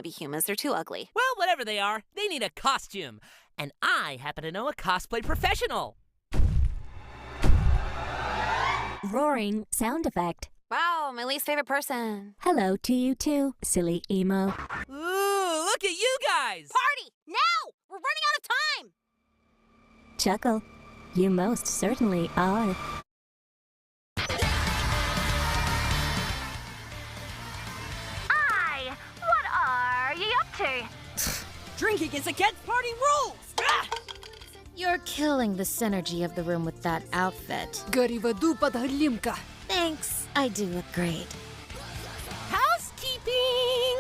be humans. They're too ugly. Well, whatever they are, they need a costume. And I happen to know a cosplay professional. Roaring sound effect. Wow, my least favorite person. Hello to you too, silly emo. Ooh, look at you guys! Party! Now! We're running out of time! Chuckle. You most certainly are. What are you up to? Drinking is against party rules! Ah! You're killing the synergy of the room with that outfit. Горива дупа да лимка. Thanks, I do look great.